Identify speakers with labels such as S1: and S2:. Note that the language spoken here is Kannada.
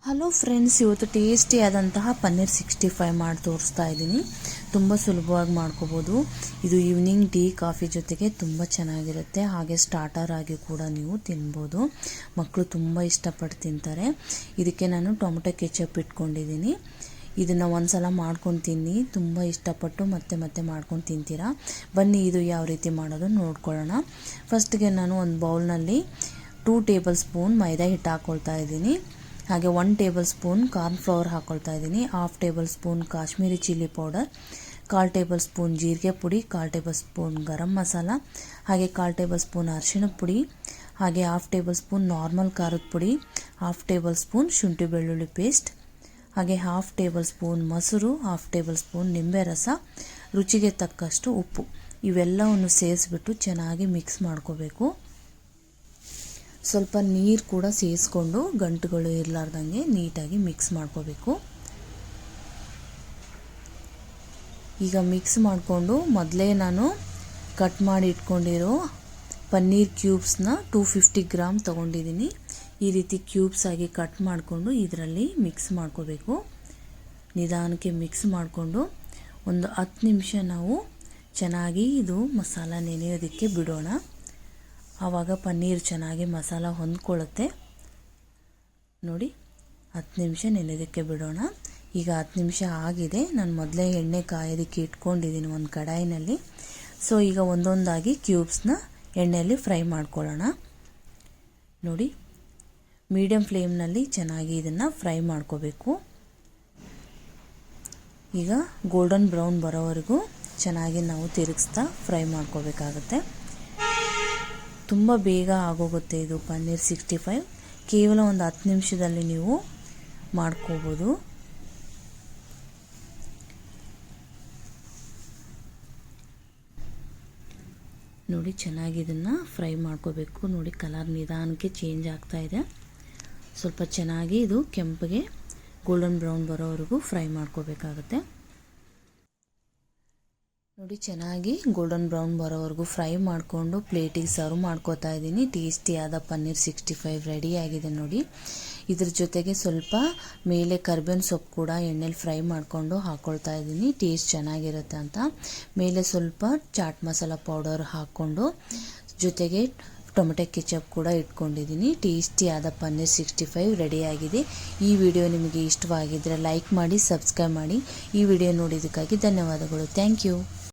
S1: ಹಲೋ ಫ್ರೆಂಡ್ಸ್, ಇವತ್ತು ಟೇಸ್ಟಿ ಆದಂತಹ ಪನ್ನೀರ್ 65 ಮಾಡಿ ತೋರಿಸ್ತಾ ಇದ್ದೀನಿ. ತುಂಬ ಸುಲಭವಾಗಿ ಮಾಡ್ಕೋಬೋದು. ಇದು ಈವ್ನಿಂಗ್ ಟೀ ಕಾಫಿ ಜೊತೆಗೆ ತುಂಬ ಚೆನ್ನಾಗಿರುತ್ತೆ. ಹಾಗೆ ಸ್ಟಾರ್ಟರ್ ಆಗಿ ಕೂಡ ನೀವು ತಿನ್ಬೋದು. ಮಕ್ಕಳು ತುಂಬ ಇಷ್ಟಪಟ್ಟು ತಿಂತಾರೆ. ಇದಕ್ಕೆ ನಾನು ಟೊಮೆಟೊ ಕೆಚಪ್ ಇಟ್ಕೊಂಡಿದ್ದೀನಿ. ಇದನ್ನು ಒಂದ್ಸಲ ಮಾಡ್ಕೊಂಡು ತಿನ್ನಿ, ತುಂಬ ಇಷ್ಟಪಟ್ಟು ಮತ್ತೆ ಮತ್ತೆ ಮಾಡ್ಕೊಂಡು ತಿಂತೀರಾ. ಬನ್ನಿ ಇದು ಯಾವ ರೀತಿ ಮಾಡೋದು ನೋಡ್ಕೊಳ್ಳೋಣ. ಫಸ್ಟ್ಗೆ ನಾನು ಒಂದು ಬೌಲ್ನಲ್ಲಿ 2 ಟೇಬಲ್ ಸ್ಪೂನ್ ಮೈದಾ ಹಿಟ್ಟು ಹಾಕ್ಕೊಳ್ತಾ ಇದ್ದೀನಿ. ಹಾಗೆ 1 ಟೇಬಲ್ ಸ್ಪೂನ್ ಕಾರ್ನ್ ಫ್ಲವರ್ ಹಾಕ್ಕೊಳ್ತಾ ಇದ್ದೀನಿ. 1/2 table spoon Kashmiri chilli powder, 1/4 table spoon ಜೀರಿಗೆ ಪುಡಿ, 1/4 ಟೇಬಲ್ ಸ್ಪೂನ್ ಗರಂ ಮಸಾಲ, ಹಾಗೆ 1/4 ಟೇಬಲ್ ಸ್ಪೂನ್ ಅರಿಶಿಣದ ಪುಡಿ, ಹಾಗೆ 1/2 ಟೇಬಲ್ ಸ್ಪೂನ್ ನಾರ್ಮಲ್ ಖಾರದ ಪುಡಿ, 1/2 ಟೇಬಲ್ ಸ್ಪೂನ್ ಶುಂಠಿ ಬೆಳ್ಳುಳ್ಳಿ ಪೇಸ್ಟ್, ಹಾಗೆ 1/2 ಟೇಬಲ್ ಸ್ಪೂನ್ ಮೊಸರು, 1/2 ಟೇಬಲ್ ಸ್ಪೂನ್ ನಿಂಬೆ ರಸ, ರುಚಿಗೆ ತಕ್ಕಷ್ಟು ಉಪ್ಪು. ಇವೆಲ್ಲವನ್ನು ಸೇರಿಸ್ಬಿಟ್ಟು ಚೆನ್ನಾಗಿ ಮಿಕ್ಸ್ ಮಾಡ್ಕೋಬೇಕು. ಸ್ವಲ್ಪ ನೀರು ಕೂಡ ಸೇರಿಸ್ಕೊಂಡು ಗಂಟುಗಳು ಇರಲಾರ್ದಂಗೆ ನೀಟಾಗಿ ಮಿಕ್ಸ್ ಮಾಡ್ಕೋಬೇಕು. ಈಗ ಮಿಕ್ಸ್ ಮಾಡಿಕೊಂಡು ಮೊದಲೇ ನಾನು ಕಟ್ ಮಾಡಿ ಇಟ್ಕೊಂಡಿರೋ ಪನ್ನೀರ್ ಕ್ಯೂಬ್ಸ್ನ 250 ಗ್ರಾಮ್ ತೊಗೊಂಡಿದ್ದೀನಿ. ಈ ರೀತಿ ಕ್ಯೂಬ್ಸ್ ಆಗಿ ಕಟ್ ಮಾಡಿಕೊಂಡು ಇದರಲ್ಲಿ ಮಿಕ್ಸ್ ಮಾಡ್ಕೋಬೇಕು. ನಿಧಾನಕ್ಕೆ ಮಿಕ್ಸ್ ಮಾಡಿಕೊಂಡು ಒಂದು 10 ನಿಮಿಷ ನಾವು ಚೆನ್ನಾಗಿ ಇದು ಮಸಾಲ ನೆನೆಯೋದಕ್ಕೆ ಬಿಡೋಣ. ಆವಾಗ ಪನ್ನೀರ್ ಚೆನ್ನಾಗಿ ಮಸಾಲ ಹೊಂದ್ಕೊಳ್ಳುತ್ತೆ. ನೋಡಿ, 10 ನಿಮಿಷ ನೆನೆಯೋದಕ್ಕೆ ಬಿಡೋಣ. ಈಗ 10 ನಿಮಿಷ ಆಗಿದೆ. ನಾನು ಮೊದಲೇ ಎಣ್ಣೆ ಕಾಯೋದಕ್ಕೆ ಇಟ್ಕೊಂಡಿದ್ದೀನಿ ಒಂದು ಕಡಾಯಿನಲ್ಲಿ. ಸೊ ಈಗ ಒಂದೊಂದಾಗಿ ಕ್ಯೂಬ್ಸ್ನ ಎಣ್ಣೆಯಲ್ಲಿ ಫ್ರೈ ಮಾಡ್ಕೊಳ್ಳೋಣ. ನೋಡಿ, ಮೀಡಿಯಮ್ ಫ್ಲೇಮ್ನಲ್ಲಿ ಚೆನ್ನಾಗಿ ಇದನ್ನು ಫ್ರೈ ಮಾಡ್ಕೋಬೇಕು. ಈಗ ಗೋಲ್ಡನ್ ಬ್ರೌನ್ ಬರೋವರೆಗೂ ಚೆನ್ನಾಗಿ ನಾವು ತಿರುಗಿಸ್ತಾ ಫ್ರೈ ಮಾಡ್ಕೋಬೇಕಾಗತ್ತೆ. ತುಂಬ ಬೇಗ ಆಗೋಗುತ್ತೆ ಇದು ಪನ್ನೀರ್ 65. ಕೇವಲ ಒಂದು 10 ನಿಮಿಷದಲ್ಲಿ ನೀವು ಮಾಡ್ಕೋಬೋದು. ನೋಡಿ, ಚೆನ್ನಾಗಿ ಇದನ್ನು ಫ್ರೈ ಮಾಡ್ಕೋಬೇಕು. ನೋಡಿ, ಕಲರ್ ನಿಧಾನಕ್ಕೆ ಚೇಂಜ್ ಆಗ್ತಾ ಇದೆ. ಸ್ವಲ್ಪ ಚೆನ್ನಾಗಿ ಇದು ಕೆಂಪಗೆ ಗೋಲ್ಡನ್ ಬ್ರೌನ್ ಬರೋವರೆಗೂ ಫ್ರೈ ಮಾಡ್ಕೋಬೇಕಾಗತ್ತೆ. ನೋಡಿ, ಚೆನ್ನಾಗಿ ಗೋಲ್ಡನ್ ಬ್ರೌನ್ ಬರೋವರೆಗೂ ಫ್ರೈ ಮಾಡಿಕೊಂಡು ಪ್ಲೇಟಿಗೆ ಸರ್ವ್ ಮಾಡ್ಕೋತಾ ಇದ್ದೀನಿ. ಟೇಸ್ಟಿಯಾದ ಪನ್ನೀರ್ 65 ರೆಡಿ ಆಗಿದೆ. ನೋಡಿ, ಇದ್ರ ಜೊತೆಗೆ ಸ್ವಲ್ಪ ಮೇಲೆ ಕರಿಬೇವಿನ ಸೊಪ್ಪು ಕೂಡ ಎಣ್ಣೆಲಿ ಫ್ರೈ ಮಾಡಿಕೊಂಡು ಹಾಕ್ಕೊಳ್ತಾ ಇದ್ದೀನಿ. ಟೇಸ್ಟ್ ಚೆನ್ನಾಗಿರುತ್ತೆ ಅಂತ. ಮೇಲೆ ಸ್ವಲ್ಪ ಚಾಟ್ ಮಸಾಲ ಪೌಡರ್ ಹಾಕ್ಕೊಂಡು ಜೊತೆಗೆ ಟೊಮೆಟೊ ಕೆಚಪ್ ಕೂಡ ಇಟ್ಕೊಂಡಿದ್ದೀನಿ. ಟೇಸ್ಟಿಯಾದ ಪನ್ನೀರ್ 65 ರೆಡಿಯಾಗಿದೆ. ಈ ವಿಡಿಯೋ ನಿಮಗೆ ಇಷ್ಟವಾಗಿದ್ದರೆ ಲೈಕ್ ಮಾಡಿ, ಸಬ್ಸ್ಕ್ರೈಬ್ ಮಾಡಿ. ಈ ವಿಡಿಯೋ ನೋಡಿದ್ದಕ್ಕಾಗಿ ಧನ್ಯವಾದಗಳು. Thank you.